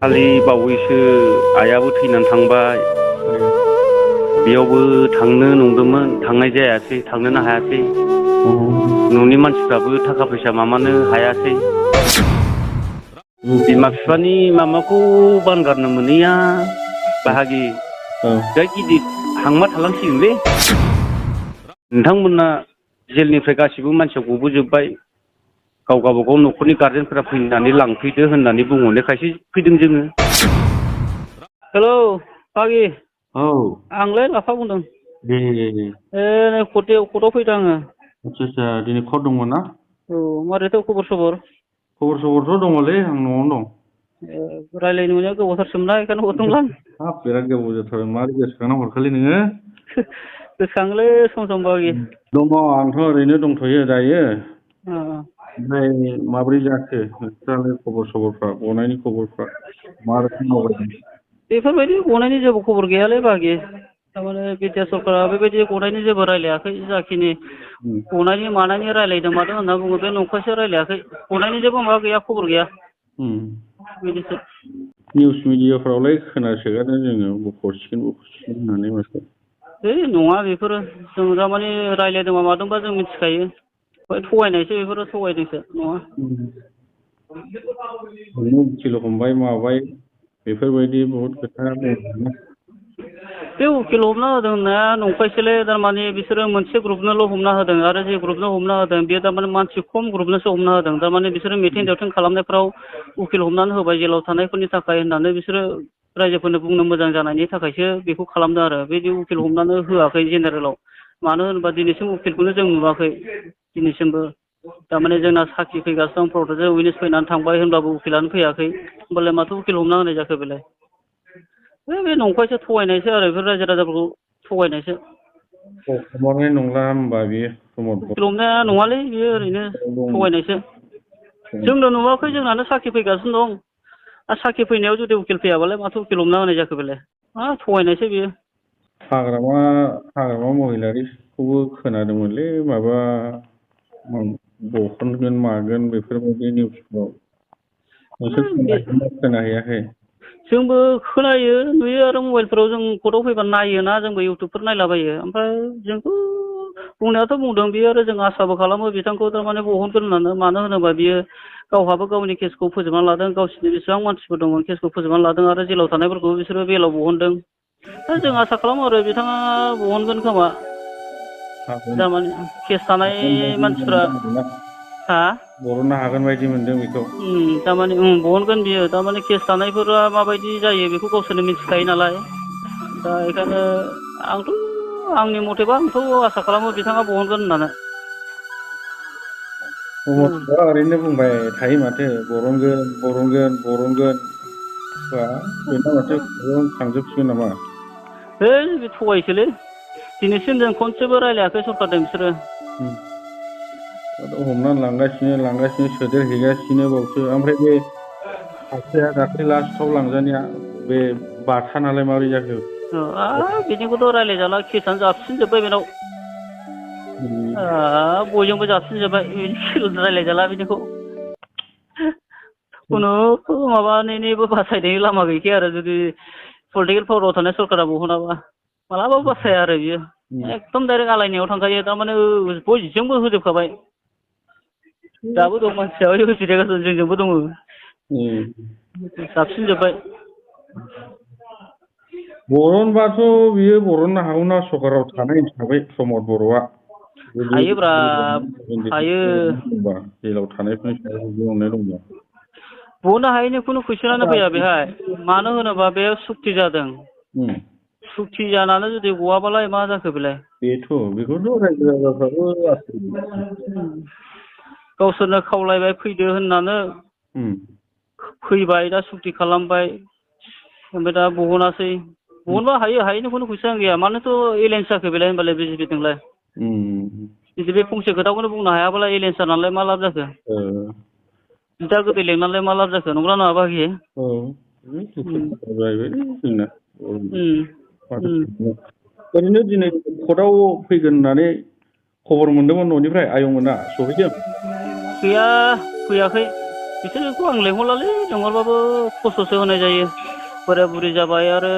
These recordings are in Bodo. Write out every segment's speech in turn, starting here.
खालि बावैसो आइयाबो थैनानै थांबाय बेयावबो थांनो नंदोंमोन थांनाय जायासै थांनोनो हायासै न'नि मानसिफ्राबो थाखा फैसा माबानो हायासै बिमा बिफानि माबाखौ बानगारनो मोनैया बाहागि बिराद गिदिर हांमा थालांसिगोनलै नोंथांमोना जेलनिफ्राय गासिबो मानसिया गबोजोब्बाय गाव गावबागाव न'खरनि गारजेनफोरा फैनानै लांफैदो होननानै बुंहरनायखायसो फैदों जोङो। हेलौ बागि औ आंलाय लाफा बुंदों दे नै कर्टआव फैदों आङो। आदसा दिनै कर्ट दंमोन ना? औ मारैथो खबर सबर? खबर सबरथ' दङलै आं न'आवनो दं। रायज्लायनो मोनैया गोबावथारसैमोनना बेखायनो हरदोंमोन हाब बिराद गोबाव जाथारबाय मारै गोसोखांना हरखोलै नोङो? गोसोखाङोलै सम सम बागि। दङ आंथ' ओरैनो दंथ'यो दायो। ओमफ्राय माब्रै जाखो नोंस्रालाय खबर सबरफ्रा गनायनि खबरफ्रा मा रोखोम आवगायदों? बेफोरबायदि गनायनि जेबो खबर गैयालै बागि थारमाने बिटिआर सरकारा बेबायदि गनायनि जेबो रायलायाखै जाखिनि गनायनि मानायनि रायलायदों मादों होनना बुङो बे नंखायसो रायलायाखै गनायनि जेबो माबा गैया खबर गैया बिदिसो। निउस मिडियाफ्रावलाय खोनासोगारो जोङो बख'सिगोन होननानै माथो। है नङा बेफोरो जों थारमाने रायलायदोंबा मादोंबा जों मिथिखायो। थगायनायसो बेफोरो थगायदोंसो नङा। नोंनो उकिल हमबाय माबाय बेफोरबायदि बहुद खोथा बुंदोंना। बे उकिल हमना होदों होननाया नंखायसोलै थारमाने बिसोरो मोनसे ग्रुपनोल' हमना होदों आरो जे ग्रुपनो हमना होदों बेयो थारमाने मानसि खम ग्रुपनोसो हमना होदों थारमाने बिसोरो मिथिं दावथिं खालामनायफ्राव उकिल हमनानै होबाय जेलाव थानायफोरनि थाखाय होननानै बिसोरो रायजोफोरनो बुंनो मोजां जानायनि थाखायसो बेखौ खालामदों आरो बिदि उकिल हमनानै होआखै जेनेरेलाव मानो होनोबा दिनैसिम उकिलखौनो जों नुवाखै दिनैसिमबो थारमाने जोंना साखि फैगासिनो दं प्रटेकसन उइटनेस फैनानै थांबाय होनब्लाबो उकिलानो फैयाखै होमबालाय माथो उकिल हमना होनाय जाखो बेलाय बे नंखायसो थगायनायसो आरो बेफोर रायजो राजाफोरखौ थगायनायसो। हमारनाय नंला होमबा बियो प्रमद उकिल हमनाया नङालै बियो ओरैनो थगायनायसो जोंनो नुवाखै जोंनानो साखि फैगासिनो दं आरो साखि फैनायाव जुदि उकिल फैयाबालाय माथो उकिल हमना होनाय जाखो बेलाय मा थगायनायसो बेयो। हाग्रामा महिलारिखौबो खोनादोंमोनलै माबा बख'नगोन मागोन बेफोरबायदि निउसफ्राव नोंसोर खोनाहैदोंना खोनाहैयाखै? जोंबो खोनायो नुयो आरो मबाइलफोराव जों कर्टआव फैबा नायोना जोंबो इउटुबफोर नायलाबायो ओमफ्राय जोंथ' बुंनायाथ' बुंदों बियो आरो जों आसाबो खालामो बिथांखौ थारमाने बहनगोन होननानै मानो होनोबा बियो गावहाबो गावनि केसखौ फोजोबनानै लादों गावसिनि बेसेबां मानसिफोर दंमोन केसखौ फोजोबनानै लादों आरो जेलाव थानायफोरखौ बिसोरो बेलाव बहनदों दा जों आसा खालामो आरो बिथाङा बहनगोन खोमा थारमाने केस थानाय मानसिफ्रा हा बरननो हागोन बायदि मोनदों बेखौ थारमाने बहनगोन बियो थारमाने केस थानायफोरा माबायदि जायो बेखौ गावसोरनो मिथिखायो नालाय दा बेखायनो आंथ' आंनि मथेबा आंथ' आसा खालामो बिथाङा बहनगोन होननानै। प्रमदआ ओरैनो बुंबाय थायो माथो बरनगोन बरनगोन बरनगोन बा बेना माथो थांजोबसिगोन नामा? है बे थगायसोलै दिनैसिम जों खनसेबो रायलायाखै सरखारजों बिसोरो हमनानै लांगासिनो सोदेरहैगासिनो बावसो ओमफ्राय बे सासेया दाख्लै लास्टआव लांजानाया बे बारसानालाय माबोरै जाखो? बिदिखौथ' रायलायजाला केसानो जाबसिनजोब्बाय बेनाव बयजोंबो जाबसिनजोब्बाय रायलायजाला बिदिखौ खुनु माबानायनिबो बासायनायनि लामा गैखाया आरो जुदि पलिटिकेल पावाराव थानाय सरकारा बहनाबा मालाबाबो बासाया आरो बियो एकदम डाइरेक्ट आलायनायाव थांखायो थारमाने बयजोंबो होजोबखाबाय दाबो दं मानसिया होफिनगासिनो जोंजोंबो दङ जाबसिनजोब्बाय बरनबाथ' बियो बरननो हागौना सरकाराव थानाय हिसाबै प्रमद बर'आ हायोब्रा हायो जेलाव थानायफोरनि सायाव बिदि अननाय दंब्ला बहननो हायैनि खुनु कुइसनानो फैया बेहाय मानो होनोबा बे सुक्ति जादों सुक्ति जानानै जुदि गवाबालाय मा जाखो बेलाय बेथ' बेखौथ' रायजो राजाफ्राबो गावसोरनो खावलायबाय फैदो होननानै फैबाय दा सुक्ति खालामबाय ओमफ्राय दा बहनासै बहनबा हायो हायैनि खुनु कुइसन गैया मानोथ' एलायन्स जाखो बेलाय होनबालाय बिजेपिजोंलाय जुदि बे फंसे खोथाखौनो बुंनो हायाबालाय एलायन्स जानानैलाय मा लाब जाखो बिदा गोदै लेंनानैलाय मा लाब जाखो नंगौना नङा बाहागि जोंना ओरैनो दिनै कर्टआव फैगोन होननानै खबर मोनदोंमोन न'निफ्राय आयंमोना सहैदों? गैया फैयाखै बिसोरखौ आं लेंहरलालै लेंहरबाबो खस्थ'सो होनाय जायो बोराय बुरि जाबाय आरो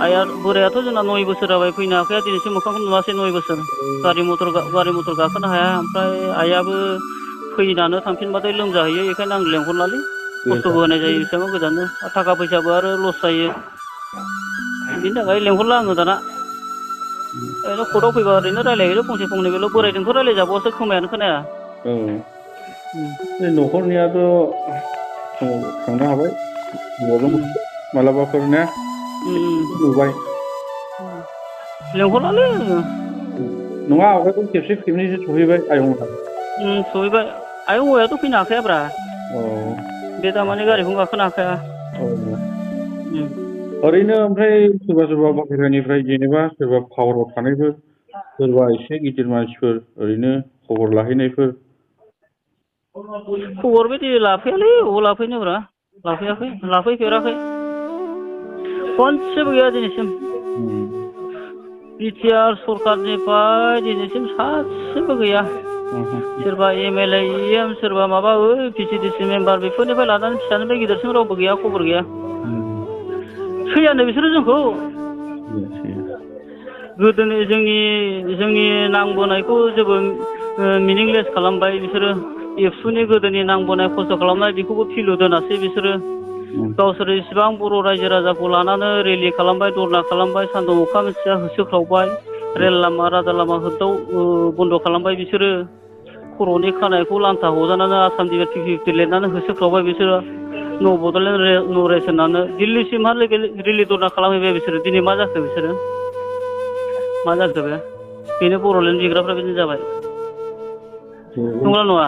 आइया बोरायाथ' जोंना 9 बोसोर जाबाय फैनो हाखाया दिनैसिम मोखांखौ नुवासै 9 बोसोर गारि मटर गाखोनो हाया ओमफ्राय आइयाबो फैनानो थांफिनबाथाय लोमजाहैयो बेखायनो आं लेंहरलालै खस्थ'बो होनाय जायो बेसेबां गोजाननो थाखा फैसाबो आरो लस जायो बिनि थाखाय लेंहरला आङो दाना ओरैनो कर्टआव फैबा ओरैनो रायलायहैयो फंसे फंनै बेल' बोरायजोंथ' रायलायजाबावासो खोमायानो खोनाया औ बे न'खरनियाथ' थांनो हाबाय मालाबाफोर ने नुबाय लेंहरलालै नङा आवगायबो खेबसे खेबनैसो सहैबाय आयंमोनहा सहैबाय आयं हौवायाथ' फैनो हाखायाब्रा औ बे दामानि गारिखौनो गाखोनो हाखाया औ ओरैनो ओमफ्राय सोरबा सोरबा बाहेरानिफ्राय जेनेबा सोरबा पावाराव थानायफोर सोरबा एसे गिदिर मानसिफोर ओरैनो खबर लाहैनायफोर खबर बायदि लाफैयालै अबाव लाफैनोब्रा लाफैफेराखै खनसेबो गैया दिनैसिम बिटिआर सरकारनिफ्राय दिनैसिम सासेबो गैया सोरबा एमएलए एम सोरबा माबा पिसिडिसि मेम्बार बेफोरनिफ्राय लानानै फिसानिफ्राय गिदिरसिम रावबो गैया खबर गैया सैयानो बिसोरो जोंखौ गोदोनि जोंनि नांबोनायखौ जेबो मिनिंलेस खालामबाय बिसोरो एबसुनि गोदोनि नांबोनाय खस्थ' खालामनाय बेखौबो फिलु दोनासै बिसोरो गावसोर इसिबां बर' रायजो राजाखौ लानानै रेलि खालामबाय धरना खालामबाय सान्दुं अखा मिथिया होसोख्रावबाय रेल लामा राजा लामा बन्द' खालामबाय बिसोरो खर'नि खानायखौ लान्था हजानानै आसाम डिबेट 50 लिरनानै होसोख्रावबाय बिसोरो न' बड'लेण्ड न' रेस होननानै दिल्लीसिमहालागै रेलि धरना खालामहैबाय बिसोरो दिनै मा जाखो बिसोरो मा जाखो बे बेनो बर'लेण्ड बिग्राफ्रा बिदिनो जाबाय नंगौना नङा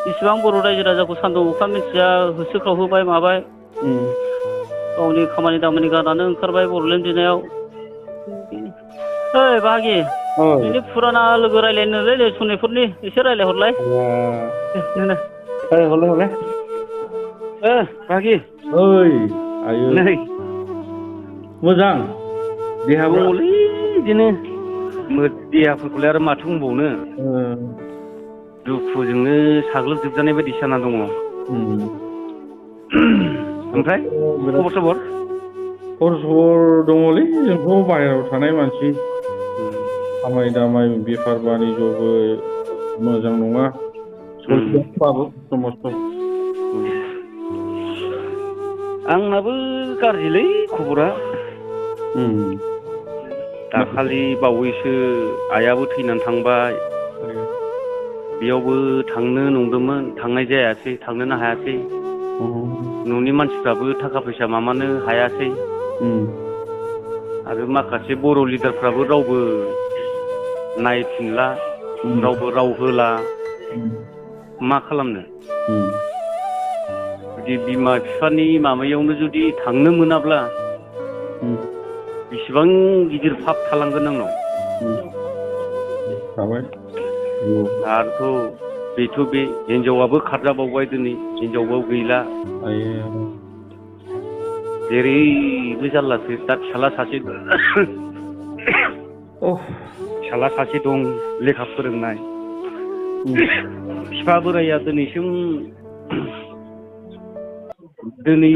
इसिबां बर' रायजो राजाखौ सान्दुं अखा मिथिया होसोख्रावहोबाय माबाय गावनि खामानि दामानि गारनानै ओंखारबाय बर'लेण्ड बिनायाव ओइ बाहागि नोंनि फुराना लोगो रायलायनोलै सनितपुरनि एसे रायलायहरलाय हरलाय बाहागि ओइ आयै नै मोजां देहाफ्रा दङलै बिदिनो देहाफोरखौलाय आरो माथो बुंबावनो दुखुजोंनो साग्लोबजोबजानाय बायदि जाना दङ ओमफ्राय खबर सबर दङलै जोंथ' बाहेरायाव थानाय मानसि खामानि दामानि बेफार बानिज्यबो मोजां नङा सलिगासिनोबाबो समस्थ' आंनाबो गाज्रिलै खबरा दाखालि बावैसो आइयाबो थैनानै थांबाय बेयावबो थांनो नंदोंमोन थांनाय जायासै थांनोनो हायासै न'नि मानसिफ्राबो थाखा फैसा माबानो हायासै आरो माखासे बर' लिडारफ्राबो रावबो नायफिनला रावबो राव होला मा खालामनो जुदि बिमा बिफानि माबायावनो जुदि थांनो मोनाब्ला बेसेबां गिदिर पाप थालांगोन आंनाव आरोथ' बेथ' बे हिनजावाबो खारजाबावबाय दिनै हिनजावबो गैला जेरैबो जारलासो दा फिसाला सासे दं लेखा फोरोंनाय बिफा बोराइया दिनै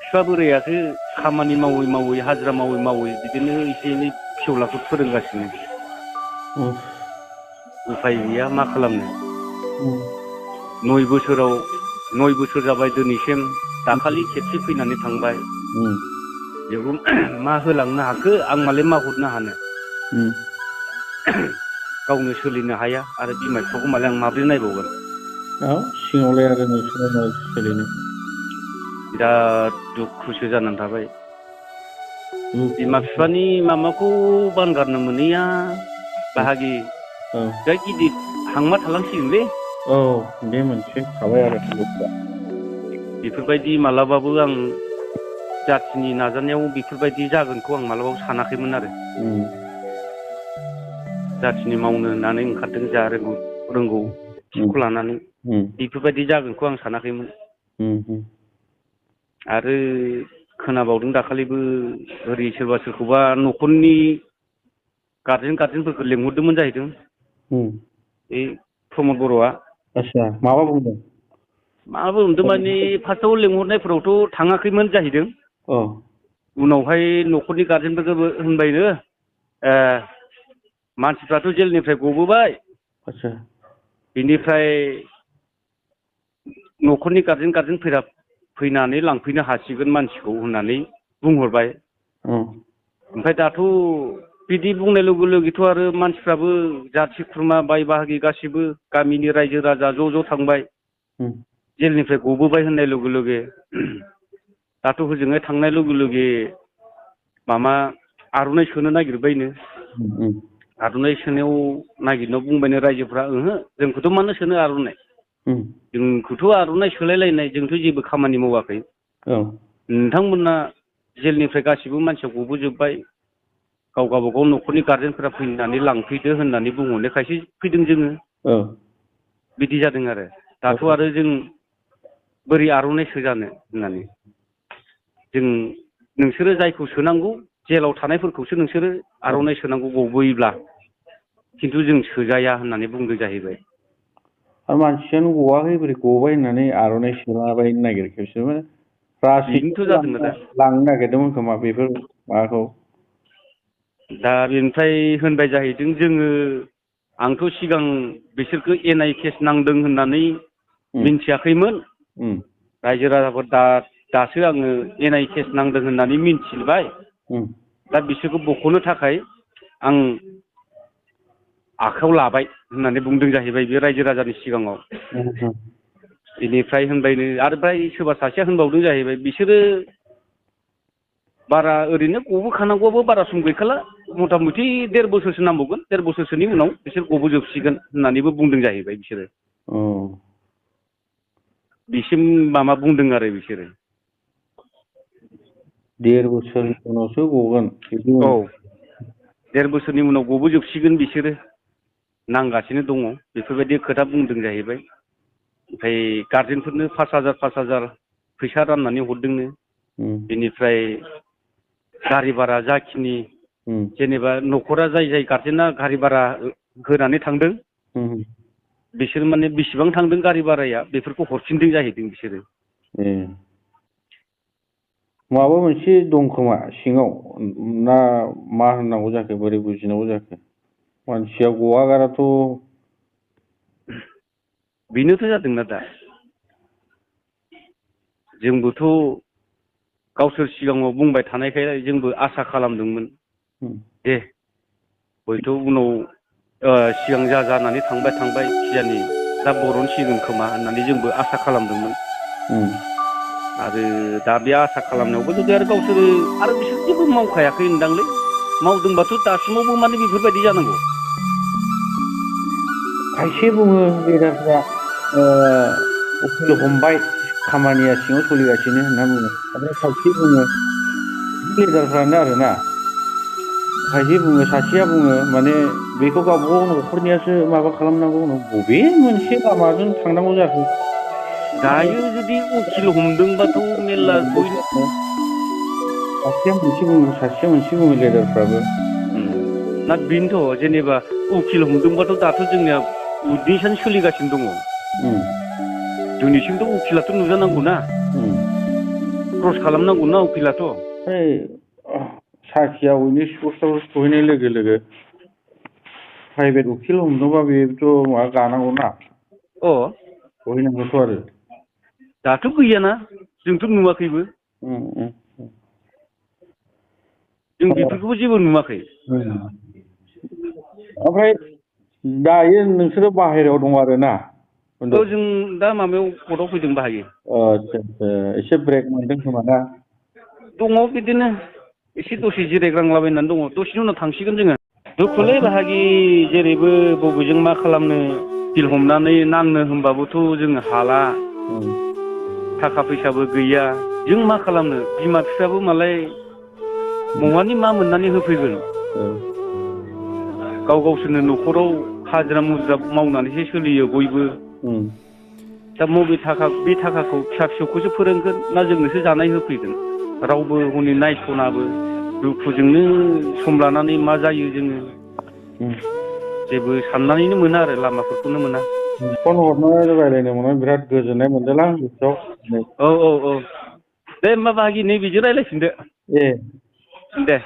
बिफा बोराइयासो खामानि मावै मावै हाजिरा मावै मावै बिदिनो एसे एनै फिसौलाखौ फोरोंगासिनो उफाय गैया मा खालामनो 9 बोसोर जाबाय दिनैसिम दाखालि खेबसे फैनानै थांबाय बेखौ मा होलांनो हाखो आं मालाय मा हरनो हानो गावनो सोलिनो हाया आरो बिमा बिफाखौ मालाय आं माबोरै नायबावगोन सिङावलाय आरो नोंसोर सोलिनो बिराद दुखुसो जानानै थाबाय बिमा बिफानि माबाखौ बानगारनो मोनैया बाहागि जा गिदिर हांमा थालांसिगोनलै बे मोनसे थाबाय आरो बेफोरबायदि मालाबाबो आं जाथिनि नाजानायाव बेफोरबायदि जागोनखौ आं मालाबाबो सानाखैमोन आरो जाथिनि मावनो होननानै ओंखारदों जा रोंगौ बिखौ लानानै बेफोरबायदि जागोनखौ आं सानाखैमोन आरो खोनाबावदों दाखालिबो ओरै सोरबा सोरखौबा न'खरनि गारजेनफोरखौ लेंहरदोंमोन जाहैदों बे प्रमद बर'आ आदसा माबा बुंदों मा बुंदों माने फार्स्टआव लेंहरनायफोरावथ' थाङाखैमोन जाहैदों। औ उनावहाय न'खरनि गारजेनफोरखौबो होनबायनो मानसिफ्राथ' जेलनिफ्राय गबोबाय आदसा बेनिफ्राय न'खरनि गारजेन फैनानै लांफैनो हासिगोन मानसिखौ होननानै बुंहरबाय। ओमफ्राय दाथ' बिदि बुंनाय लोगो लोगोथ' आरो मानसिफ्राबो जाथि खुरमा बाय बाहागि गासिबो गामिनि रायजो राजा ज' थांबाय जेलनिफ्राय गबोबाय होननाय लोगो लोगो दाथ' हजोंहाय थांनाय लोगो लोगो माबा आर'नाइ सोनो नागिरबायनो आर'नाइ सोनायाव नागिरनायाव बुंबायनो रायजोफ्रा ओहो जोंखौथ' मानो सोनो आर'नाइ जोंखौथ' आर'नाइ सोलायलायनाय जोंथ' जेबो खामानि मावाखै नोंथांमोना जेलनिफ्राय गासिबो मानसिया गबोजोब्बाय गाव गावबागाव न'खरनि गारजेनफोरा फैनानै लांफैदो होननानै बुंहरनायखायसो फैदों जोङो बिदि जादों आरो दाथ' आरो जों बोरै आर'नाइ सोजानो होननानै जों नोंसोरो जायखौ सोनांगौ जेलाव थानायफोरखौसो नोंसोरो आर'नाइ सोनांगौ गबोयोब्ला खिन्थु जों सोजाया होननानै बुंदों जाहैबाय। आरो मानसियानो गवाखै बोरै गबाय होननानै आर'नाइ सोलाबायनो नागिरखो बिसोर बेनोथ' जादों दा लांनो नागिरदोंमोन खोमा बेफोर माबाखौ दा बेनिफ्राय होनबाय जाहैदों जोङो आंथ' सिगां बिसोरखौ एनआइ केस नांदों होननानै मिन्थियाखैमोन रायजो राजाफोर दासो आङो एनआइ केस नांदों होननानै मिन्थिबाय दा बिसोरखौ बख'नो थाखाय आं आखायाव लाबाय होननानै बुंदों जाहैबाय बे रायजो राजानि सिगाङाव। बेनिफ्राय होनबायनो आरो फ्राय सोरबा सासेया होनबावदों जाहैबाय बिसोरो बारा ओरैनो गबोखानांगौआबो बारा सम गैखाला मथा मथि 1.5 बोसोरसो नांबावगोन 1.5 बोसोरसोनि उनाव बिसोर गबोजोबसिगोन होननानैबो बुंदों जाहैबाय बिसोरो बिसिम माबा बुंदों आरो बिसोरो 1.5 बोसोरनि उनावसो गगोन औ 1.5 बोसोरनि उनाव गबोजोबसिगोन बिसोरो नांगासिनो दङ बेफोरबायदि खोथा बुंदों जाहैबाय। ओमफ्राय गारजेनफोरनो 5,000 फैसा राननानै हरदोंनो बेनिफ्राय गारि भारा जाखिनि जेनेबा न'खरा जाय गारजेना गारि भारा होनानै थांदों बिसोर माने बेसेबां थांदों गारि भाराया बेफोरखौ हरफिनदों जाहैदों बिसोरो। माबा मोनसे दं खोमा सिङाव ना मा होननांगौ जाखो बोरै बुजिनांगौ जाखो मानसिया गवागाराथ' बेनोथ' जादोंना दा जोंबोथ' गावसोर सिगाङाव बुंबाय थानायखाय जोंबो आसा खालामदोंमोन दे हयथ' उनाव सिगां जानानै थांबाय खिजानि दा बरनसिगोन खोमा होननानै जोंबो आसा खालामदोंमोन। आरो दा बे आसा खालामनायावबो जुदि आरो गावसोरो आरो बिसोर जेबो मावखायाखै होनदांलै मावदोंबाथ' दासिमावबो माने बेफोरबायदि जानांगौ। खायसे बुङो लिडारफ्रा उकिल हमबाय खामानिया सिङाव सोलिगासिनो होनना बुङो ओमफ्राय खायसे बुङो लिडारफ्रानो आरोना खायसे बुङो सासेया बुङो माने बेखौ गावबागाव न'खरनियासो माबा खालामनांगौ बबे मोनसे लामाजों थांनांगौ जाखो दायो जुदि उकिल हमदोंबाथ' मेरला सासेया मोनसे बुङो सासेया मोनसे बुङो लिडारफ्राबो ना बेनोथ' जेनेबा उकिल हमदोंबाथ' दाथ' जोंनिया उदनिसानो सोलिगासिनो दङ दिनैसिमथ' उकिलाथ' नुजानांगौ ना क्रस खालामनांगौ ना उकिलाथ' साखिया उइटनेस पस्टआव सहैनाय लोगो लोगो प्राइभेट उकिल हमदोंबा बेथ' माबा गानांगौना सहैनांगौथ' आरो दाथ' गैयाना जोंथ' नुवाखैबो जों बेफोरखौबो जेबो नुवाखै। ओमफ्राय दायो नोंसोरो बाहेरायाव दं आरोना जों दा माबायाव कर्टआव फैदों बाहायो आदसा एसे ब्रेक मोनदों खोमा ना दङ बिदिनो एसे दसे जिरायग्लांलाबायनानै दङ दसेनि उनाव थांसिगोन जोङो। दुखुलै बाहागि जेरैबो बबेजों मा खालामनो उकिल हमनानै नांनो होनबाबोथ' जोङो हाला थाखा फैसाबो गैया जों मा खालामनो बिमा बिफायाबो मालाय बहानि मा मोननानै होफैगोन गावसोरनो न'खराव हाजिरा मुजिरा मावनानैसो सोलियो बयबो दा बे थाखाखौ फिसा फिसौखौसो फोरोंगोन ना जोंनोसो जानाय होफैगोन रावबो हनै नायस'नाबो दुखुजोंनो सम लानानै मा जायो जोङो जेबो साननानैनो मोना आरो लामाफोरखौनो मोना। फन हरनानै रायज्लायनो मोननानै बिराद गोजोननाय मोनदोंलां गोसोआव नै। औ औ औ दे होमबा बाहागि नै बिदि रायज्लायफिनदो ए दे।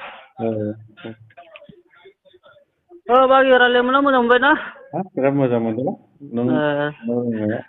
औ बाहागि रायज्लायनो मोनना मोजां मोनबाय ना? बिराद मोजां मोनदोंलां नों ओ रोंनाया।